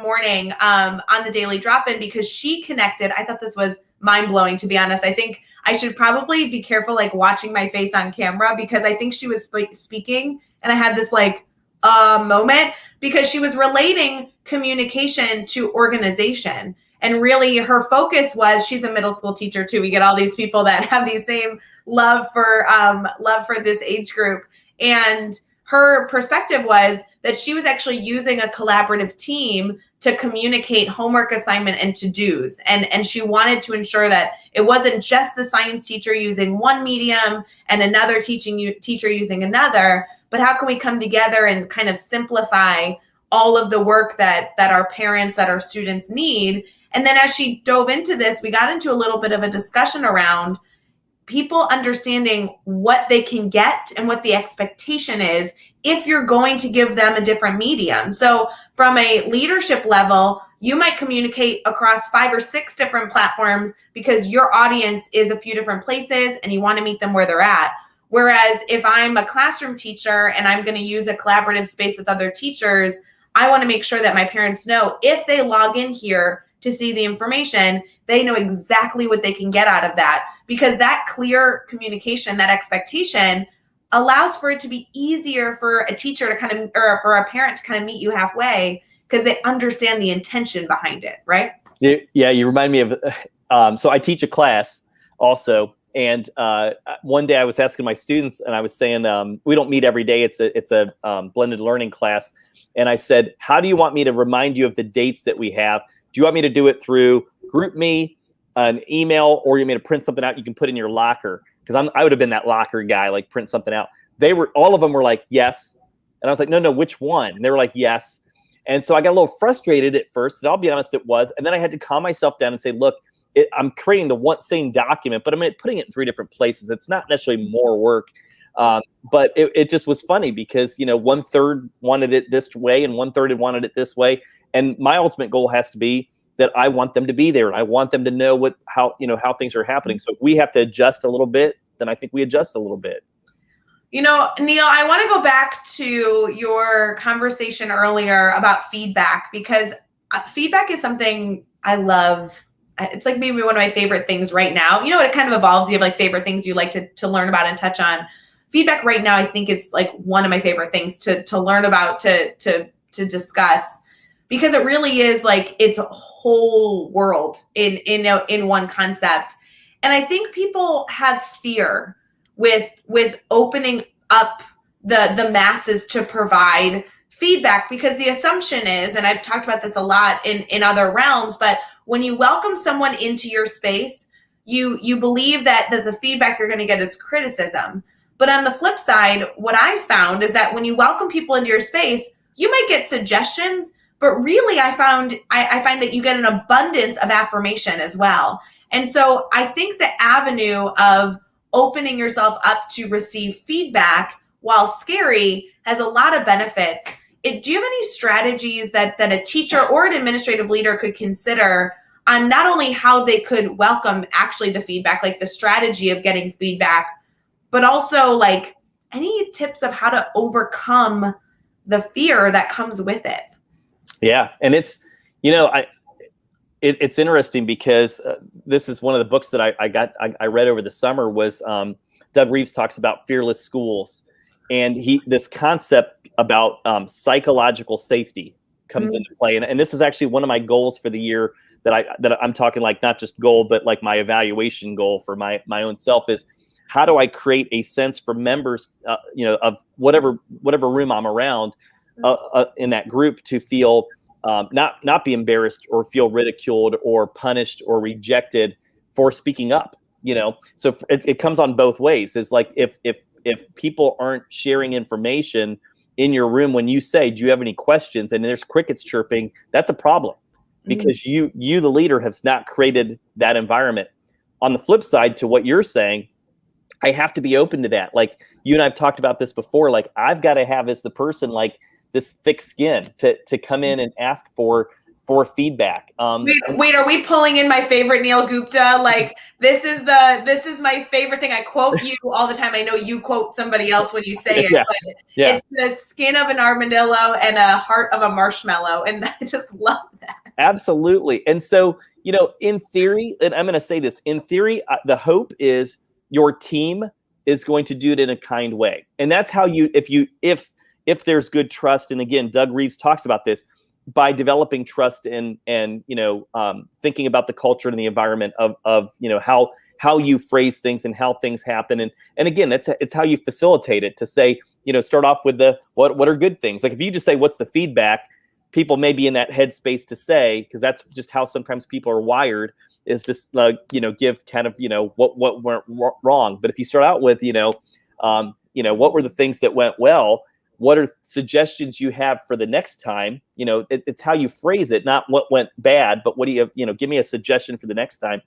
morning on the Daily Drop-In because she connected. I thought this was mind-blowing, to be honest. I think I should probably be careful, like watching my face on camera, because I think she was speaking and I had this moment because she was relating communication to organization. And really her focus was, she's a middle school teacher too. We get all these people that have the same love for this age group. And her perspective was that she was actually using a collaborative team to communicate homework assignment and to-dos. And she wanted to ensure that it wasn't just the science teacher using one medium and another teacher using another, but how can we come together and kind of simplify all of the work that our parents, that our students need. And then as she dove into this, we got into a little bit of a discussion around people understanding what they can get and what the expectation is if you're going to give them a different medium. So from a leadership level, you might communicate across 5 or 6 different platforms because your audience is a few different places and you want to meet them where they're at. Whereas if I'm a classroom teacher and I'm going to use a collaborative space with other teachers, I want to make sure that my parents know if they log in here to see the information, they know exactly what they can get out of that, because that clear communication, that expectation allows for it to be easier for a teacher to kind of, or for a parent to kind of meet you halfway because they understand the intention behind it, right? Yeah, you remind me of, so I teach a class also. And one day I was asking my students, and I was saying, we don't meet every day. It's a blended learning class. And I said, how do you want me to remind you of the dates that we have? Do you want me to do it through GroupMe, an email, or you want me to print something out you can put in your locker? Because I would have been that locker guy, like print something out. All of them were like, yes. And I was like, no, which one? And they were like, yes. And so I got a little frustrated at first, and I'll be honest, it was. And then I had to calm myself down and say, look, I'm creating the same document, but I'm putting it in 3 different places. It's not necessarily more work. But it just was funny because, 1/3 wanted it this way and 1/3 wanted it this way. And my ultimate goal has to be that I want them to be there and I want them to know how things are happening. So if we have to adjust a little bit, then I think we adjust a little bit. Neil, I want to go back to your conversation earlier about feedback, because feedback is something I love. It's like maybe one of my favorite things right now. It kind of evolves. You have like favorite things you like to learn about and touch on. Feedback right now, I think, is like one of my favorite things to learn about, to discuss, because it really is like it's a whole world in one concept. And I think people have fear with opening up the masses to provide feedback, because the assumption is, and I've talked about this a lot in other realms, but when you welcome someone into your space, you believe that the feedback you're going to get is criticism. But on the flip side, what I found is that when you welcome people into your space, you might get suggestions, but really I find that you get an abundance of affirmation as well. And so I think the avenue of opening yourself up to receive feedback, while scary, has a lot of benefits. Do you have any strategies that a teacher or an administrative leader could consider on not only how they could welcome actually the feedback, like the strategy of getting feedback, but also like any tips of how to overcome the fear that comes with it? Yeah. And it's, it's interesting because this is one of the books that I read over the summer was Doug Reeves talks about fearless schools, and this concept about psychological safety comes into play. And this is actually one of my goals for the year that I'm talking, like not just goal, but like my evaluation goal for my own self is, how do I create a sense for members, of whatever room I'm around in that group to feel not be embarrassed or feel ridiculed or punished or rejected for speaking up. So it comes on both ways. It's like if people aren't sharing information in your room when you say, do you have any questions? And there's crickets chirping, that's a problem, because you the leader has not created that environment. On the flip side to what you're saying, I have to be open to that. Like you and I've talked about this before, like I've got to have as the person like this thick skin to come in and ask for feedback. Wait, are we pulling in my favorite Neil Gupta? Like this is my favorite thing. I quote you all the time. I know you quote somebody else when you say it, but it's the skin of an armadillo and a heart of a marshmallow. And I just love that. Absolutely. And so, in theory, and I'm going to say this, in theory, the hope is your team is going to do it in a kind way. And that's how if there's good trust. And again, Doug Reeves talks about this, by developing trust and thinking about the culture and the environment of how you phrase things and how things happen. And again, it's how you facilitate it to say, start off with what are good things. Like if you just say, what's the feedback, people may be in that headspace to say, because that's just how sometimes people are wired, is just give kind of, what went wrong. But if you start out with, what were the things that went well? What are suggestions you have for the next time? It's how you phrase it, not what went bad, but what do you give me a suggestion for the next time.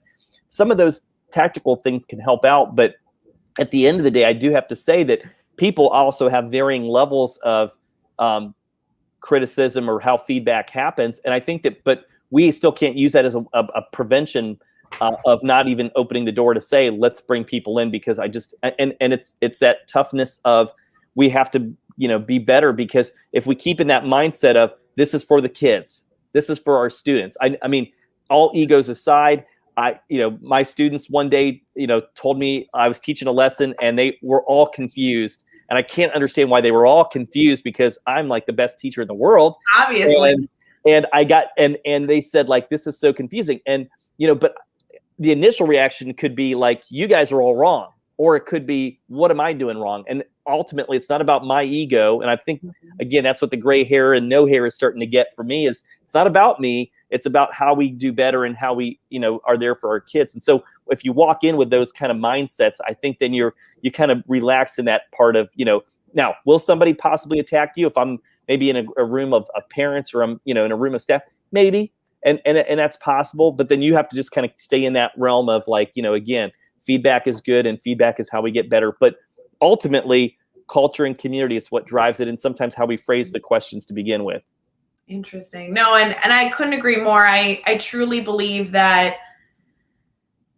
Some of those tactical things can help out, but at the end of the day, I do have to say that people also have varying levels of criticism or how feedback happens. And I think but we still can't use that as a prevention of not even opening the door to say, let's bring people in, because it's that toughness of, we have to, be better, because if we keep in that mindset of, this is for the kids, this is for our students. I mean, all egos aside, my students one day, told me I was teaching a lesson and they were all confused. And I can't understand why they were all confused, because I'm like the best teacher in the world. Obviously. And I got, and they said, like, this is so confusing. And, but the initial reaction could be like, you guys are all wrong, or it could be, what am I doing wrong? And ultimately, it's not about my ego. And I think, again, that's what the gray hair and no hair is starting to get for me, is it's not about me. It's about how we do better and how we, are there for our kids. And so if you walk in with those kind of mindsets, I think then you kind of relax in that part of, now, will somebody possibly attack you if I'm maybe in a room of parents, or I'm, in a room of staff? Maybe. And that's possible. But then you have to just kind of stay in that realm of like, again, feedback is good and feedback is how we get better. But ultimately, culture and community is what drives it, and sometimes how we phrase the questions to begin with. Interesting. No, and I couldn't agree more. I truly believe that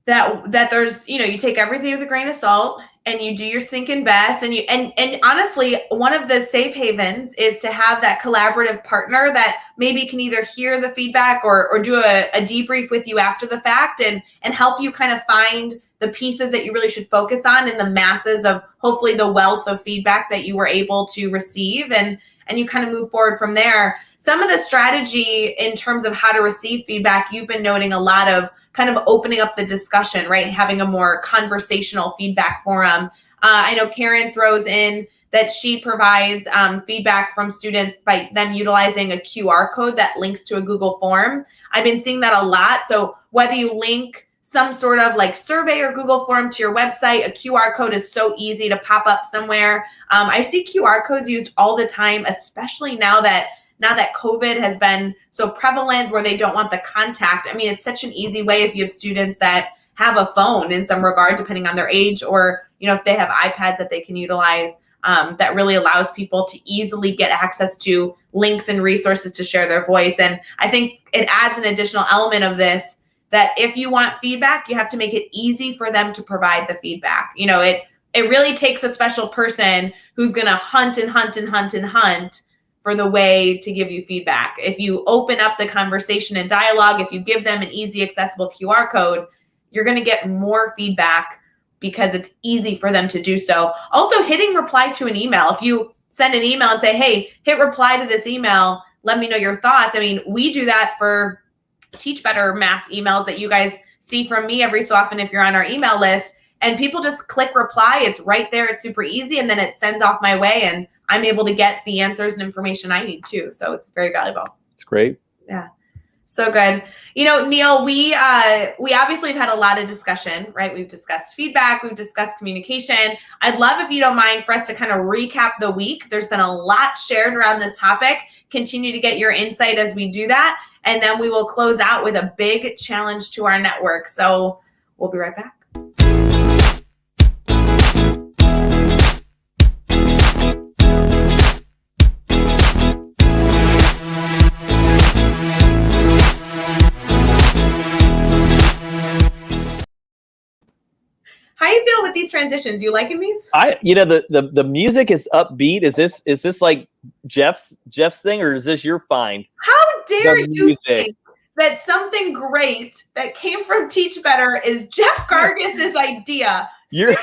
there's, you take everything with a grain of salt, and you do your stinking best. And honestly, one of the safe havens is to have that collaborative partner that maybe can either hear the feedback or do a debrief with you after the fact, and help you kind of find the pieces that you really should focus on in the masses of hopefully the wealth of feedback that you were able to receive, and you kind of move forward from there. Some of the strategy in terms of how to receive feedback, you've been noting a lot of kind of opening up the discussion, right? Having a more conversational feedback forum. I know Karen throws in that she provides feedback from students by them utilizing a QR code that links to a Google form. I've been seeing that a lot. So whether you link some sort of like survey or Google form to your website, a QR code is so easy to pop up somewhere. I see QR codes used all the time, especially now that COVID has been so prevalent where they don't want the contact. I mean, it's such an easy way if you have students that have a phone in some regard, depending on their age, or, if they have iPads that they can utilize, that really allows people to easily get access to links and resources to share their voice. And I think it adds an additional element of this, that if you want feedback, you have to make it easy for them to provide the feedback. It really takes a special person who's going to hunt and hunt and hunt and hunt for the way to give you feedback. If you open up the conversation and dialogue, if you give them an easy, accessible QR code, you're going to get more feedback because it's easy for them to do so. Also, hitting reply to an email. If you send an email and say, hey, hit reply to this email, let me know your thoughts. I mean, we do that for Teach Better mass emails that you guys see from me every so often if you're on our email list, and people just click reply. It's right there. It's super easy. And then it sends off my way, and I'm able to get the answers and information I need too. So it's very valuable. It's great. Yeah. So good. Neil, we obviously have had a lot of discussion, right? We've discussed feedback. We've discussed communication. I'd love, if you don't mind, for us to kind of recap the week. There's been a lot shared around this topic. Continue to get your insight as we do that. And then we will close out with a big challenge to our network. So we'll be right back. How you feel with these transitions? You liking these? The music is upbeat. Is this like Jeff's thing, or is this your find? How dare you think that something great that came from Teach Better is Jeff Gargas's idea? Seriously?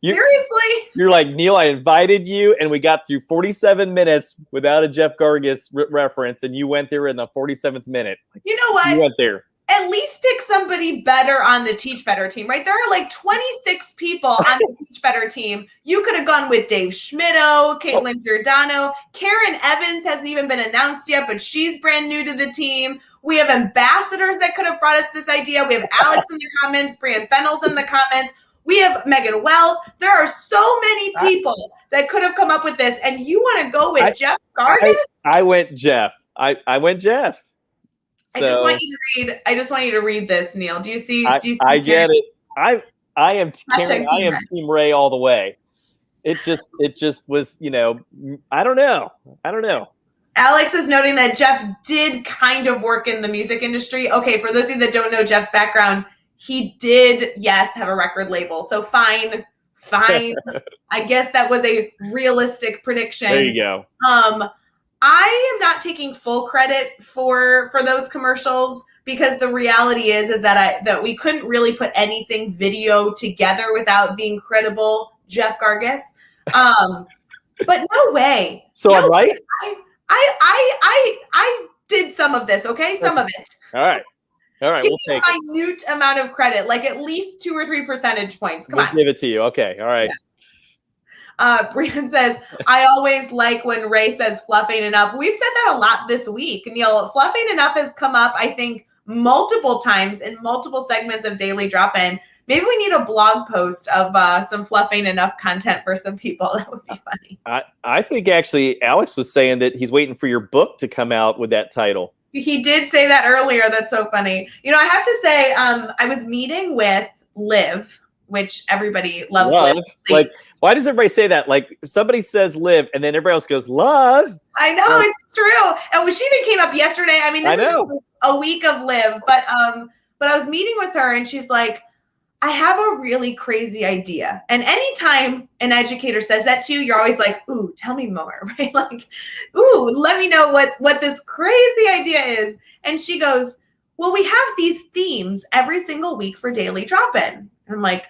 You're like, Neil, I invited you, and we got through 47 minutes without a Jeff Gargas reference, and you went there in the 47th minute. You know what? You went there. At least pick somebody better on the Teach Better team, right? There are like 26 people on the Teach Better team. You could have gone with Dave Schmittou, Caitlin Giordano. Karen Evans hasn't even been announced yet, but she's brand new to the team. We have ambassadors that could have brought us this idea. We have Alex in the comments, Brian Fennels in the comments. We have Megan Wells. There are so many people that could have come up with this, and you want to go with Jeff Gargas? I went Jeff. I went Jeff. So, I just want you to read this, Neil. Do you see? I get it. I am Team Ray all the way. It just was, I don't know. Alex is noting that Jeff did kind of work in the music industry. Okay, for those of you that don't know Jeff's background, he did, yes, have a record label. So fine. I guess that was a realistic prediction. There you go. I am not taking full credit for those commercials, because the reality is that we couldn't really put anything video together without the incredible Jeff Gargas. But no way. So I'm right? I did some of this, okay? Some of it. All right. All right, Give we'll me take a minute amount of credit, like at least 2 or 3 percentage points. Come We'll on. give it to you. Okay. All right. Brian says, I always like when Ray says fluff ain't enough. We've said that a lot this week. Neil, fluff ain't enough has come up, I think, multiple times in multiple segments of Daily Drop-In. Maybe we need a blog post of some fluff ain't enough content for some people. That would be funny. I think actually Alex was saying that he's waiting for your book to come out with that title. He did say that earlier. That's so funny. You know, I have to say, I was meeting with Liv, which everybody loves. Love? Liv. Like, why does everybody say that? Like, somebody says live, and then everybody else goes, love. I know, Like, it's true. And she even came up yesterday. I mean, this is a week of Liv, but I was meeting with her, and she's like, I have a really crazy idea. And anytime an educator says that to you, you're always like, ooh, tell me more, right? Like, ooh, let me know what this crazy idea is. And she goes, well, we have these themes every single week for Daily Drop-In. And I'm like,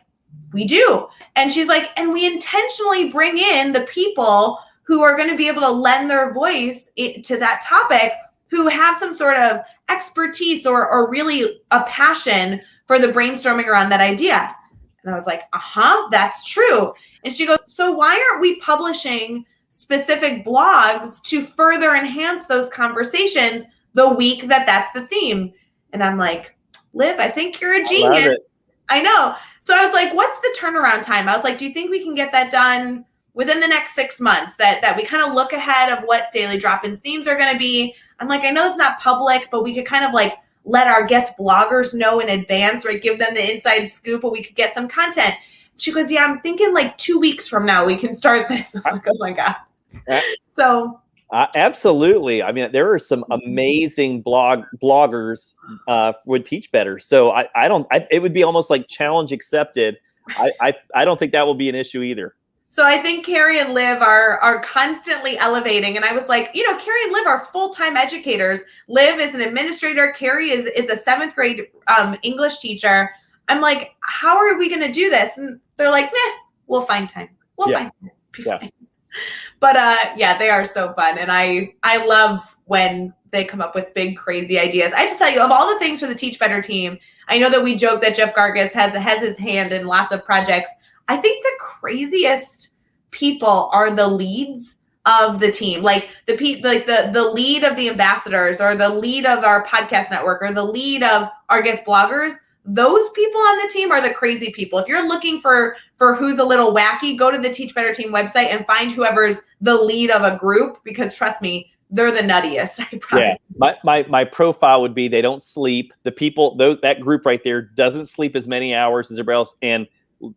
we do. And she's like, and we intentionally bring in the people who are going to be able to lend their voice to that topic, who have some sort of expertise or really a passion for the brainstorming around that idea. And I was like, that's true. And she goes, so why aren't we publishing specific blogs to further enhance those conversations the week that's the theme? And I'm like, Liv, I think you're a genius. I know. So I was like, what's the turnaround time? I was like, do you think we can get that done within the next 6 months, that we kind of look ahead of what Daily Drop-In's themes are going to be? I'm like, I know it's not public, but we could kind of like let our guest bloggers know in advance, right? Give them the inside scoop, but we could get some content. She goes, yeah, I'm thinking like 2 weeks from now we can start this. I'm like, oh my God. So absolutely. I mean, there are some amazing bloggers would teach better. So it would be almost like challenge accepted. I don't think that will be an issue either. So I think Carrie and Liv are constantly elevating. And I was like, you know, Carrie and Liv are full-time educators. Liv is an administrator. Carrie is a 7th grade English teacher. I'm like, how are we going to do this? And they're like, we'll find time. We'll find time. Be fine. But they are so fun. And I love when they come up with big, crazy ideas. I just tell you, of all the things for the Teach Better team, I know that we joke that Jeff Gargas has his hand in lots of projects. I think the craziest people are the leads of the team, like the lead of the ambassadors, or the lead of our podcast network, or the lead of our guest bloggers. Those people on the team are the crazy people. If you're looking for who's a little wacky, go to the Teach Better team website and find whoever's the lead of a group, because trust me, they're the nuttiest. I promise. Yeah, my profile would be they don't sleep. The people, that group right there doesn't sleep as many hours as everybody else, and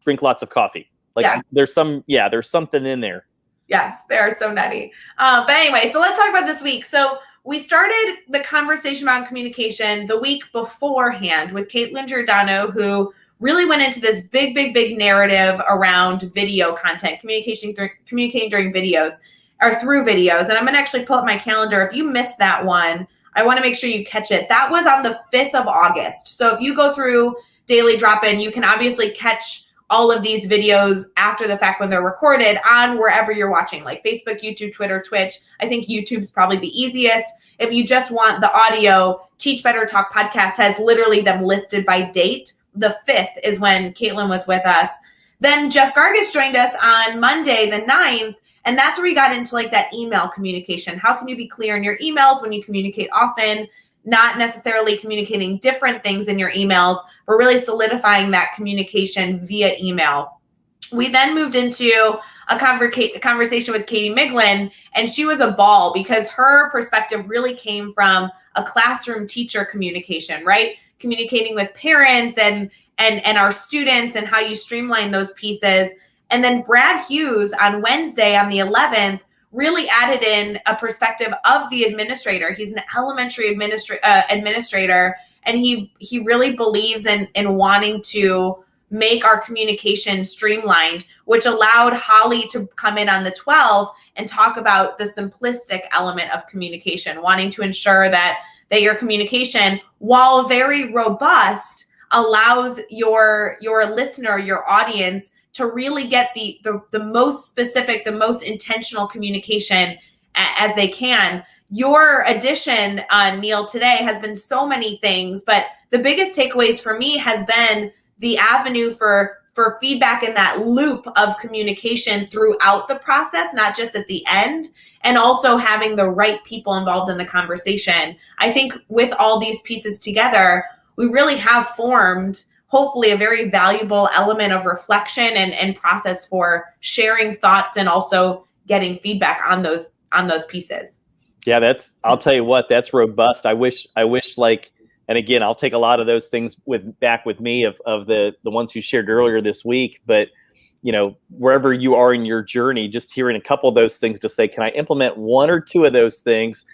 drink lots of coffee. Like there's something in there. Yes, they are so nutty. But anyway, so let's talk about this week. So we started the conversation around communication the week beforehand with Caitlin Giordano, who really went into this big narrative around video content, communicating during videos or through videos. And I'm going to actually pull up my calendar. If you missed that one, I want to make sure you catch it. That was on the 5th of August. So if you go through Daily Drop-In, you can obviously catch all of these videos after the fact when they're recorded on wherever you're watching, like Facebook, YouTube, Twitter, Twitch. I think YouTube's probably the easiest. If you just want the audio, Teach Better Talk podcast has literally them listed by date. The 5th is when Caitlin was with us. Then Jeff Gargas joined us on Monday, the 9th. And that's where we got into like that email communication. How can you be clear in your emails when you communicate often? Not necessarily communicating different things in your emails, but really solidifying that communication via email. We then moved into a conversation with Katie Miglin, and she was a ball because her perspective really came from a classroom teacher communication, right? Communicating with parents and our students and how you streamline those pieces. And then Brad Hughes on Wednesday, on the 11th, really added in a perspective of the administrator. He's an elementary administrator, and he really believes in wanting to make our communication streamlined, which allowed Holly to come in on the 12th and talk about the simplistic element of communication, wanting to ensure that your communication, while very robust, allows your listener, your audience, to really get the most specific, the most intentional communication as they can. Your addition, Neil, today has been so many things, but the biggest takeaways for me has been the avenue for feedback in that loop of communication throughout the process, not just at the end, and also having the right people involved in the conversation. I think with all these pieces together, we really have formed, hopefully, a very valuable element of reflection and process for sharing thoughts and also getting feedback on those pieces. Yeah, I'll tell you what, that's robust. I wish like, and again, I'll take a lot of those things back with me of the ones you shared earlier this week. But, wherever you are in your journey, just hearing a couple of those things to say, can I implement one or two of those things,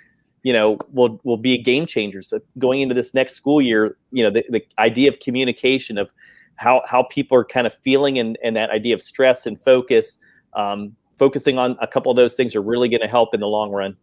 will be a game changer. So going into this next school year, the idea of communication, of how people are kind of feeling, and that idea of stress and focus, focusing on a couple of those things are really going to help in the long run.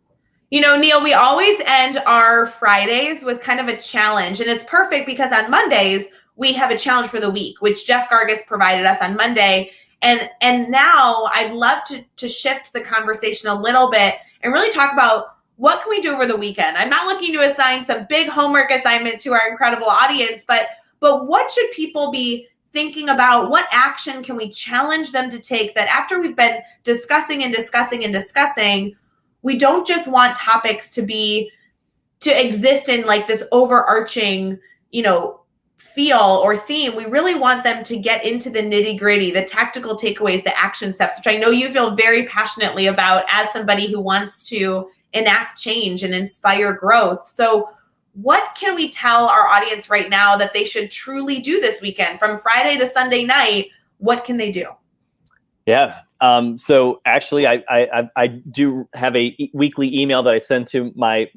Neil, we always end our Fridays with kind of a challenge, and it's perfect because on Mondays we have a challenge for the week, which Jeff Gargas provided us on Monday. And now I'd love to shift the conversation a little bit and really talk about what can we do over the weekend. I'm not looking to assign some big homework assignment to our incredible audience, but what should people be thinking about? What action can we challenge them to take that after we've been discussing, we don't just want topics to exist in like this overarching, feel or theme. We really want them to get into the nitty-gritty, the tactical takeaways, the action steps, which I know you feel very passionately about as somebody who wants to enact change and inspire growth. So what can we tell our audience right now that they should truly do this weekend from Friday to Sunday night? What can they do? Yeah. So actually, I do have a weekly email that I send to my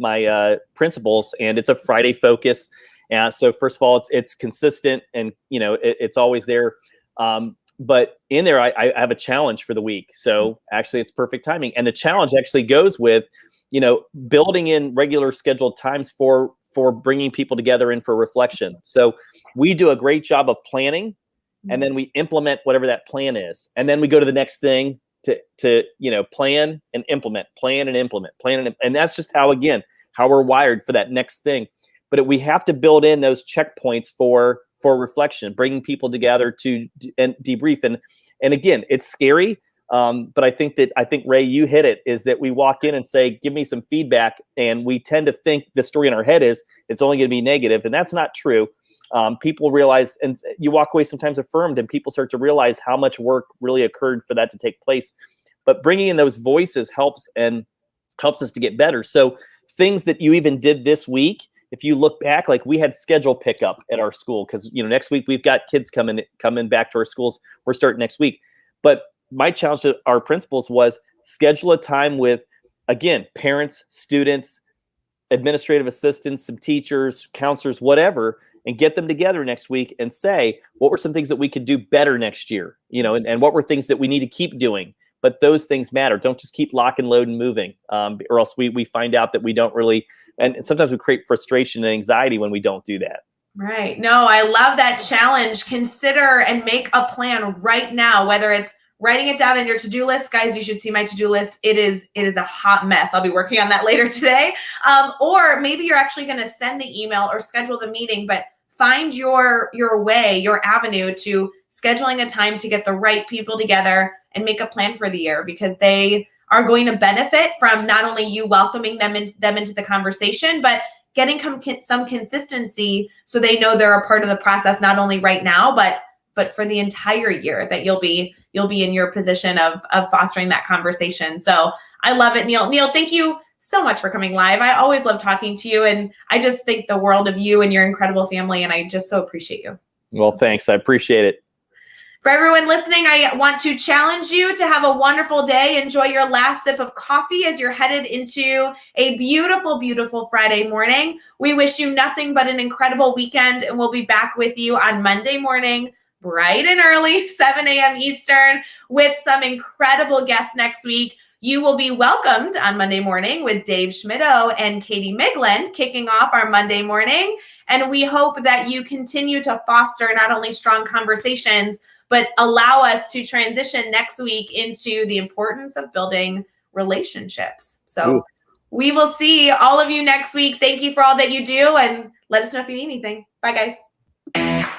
principals, and it's a Friday focus. So first of all, it's consistent, and it's always there. But in there, I have a challenge for the week. So actually, it's perfect timing. And the challenge actually goes with, building in regular scheduled times for bringing people together and for reflection. So we do a great job of planning, and then we implement whatever that plan is. And then we go to the next thing to plan and implement, and that's just how we're wired for that next thing. But we have to build in those checkpoints for reflection, bringing people together to debrief. And again, it's scary. But I think Ray, you hit it, is that we walk in and say, give me some feedback. And we tend to think the story in our head is it's only going to be negative. And that's not true. People realize, and you walk away sometimes affirmed, and people start to realize how much work really occurred for that to take place. But bringing in those voices helps us to get better. So things that you even did this week, if you look back, like we had schedule pickup at our school, because next week we've got kids coming back to our schools. We're starting next week. But my challenge to our principals was schedule a time with, again, parents, students, administrative assistants, some teachers, counselors, whatever, and get them together next week and say, what were some things that we could do better next year? And what were things that we need to keep doing? But those things matter. Don't just keep lock and load and moving, or else we find out that we don't really, and sometimes we create frustration and anxiety when we don't do that. Right. No, I love that challenge. Consider and make a plan right now, whether it's writing it down in your to-do list. Guys, you should see my to-do list. It is a hot mess. I'll be working on that later today. Or maybe you're actually going to send the email or schedule the meeting, but find your way, your avenue to scheduling a time to get the right people together and make a plan for the year, because they are going to benefit from not only you welcoming them into the conversation, but getting some consistency so they know they're a part of the process, not only right now, but for the entire year that you'll be in your position of fostering that conversation. So I love it, Neil. Neil, thank you so much for coming live. I always love talking to you, and I just think the world of you and your incredible family, and I just so appreciate you. Well, thanks. I appreciate it. For everyone listening, I want to challenge you to have a wonderful day. Enjoy your last sip of coffee as you're headed into a beautiful, beautiful Friday morning. We wish you nothing but an incredible weekend, and we'll be back with you on Monday morning, bright and early, 7 a.m. Eastern, with some incredible guests next week. You will be welcomed on Monday morning with Dave Schmittou and Katie Miglin kicking off our Monday morning. And we hope that you continue to foster not only strong conversations, but allow us to transition next week into the importance of building relationships. So we will see all of you next week. Thank you for all that you do, and Let us know if you need anything. Bye, guys.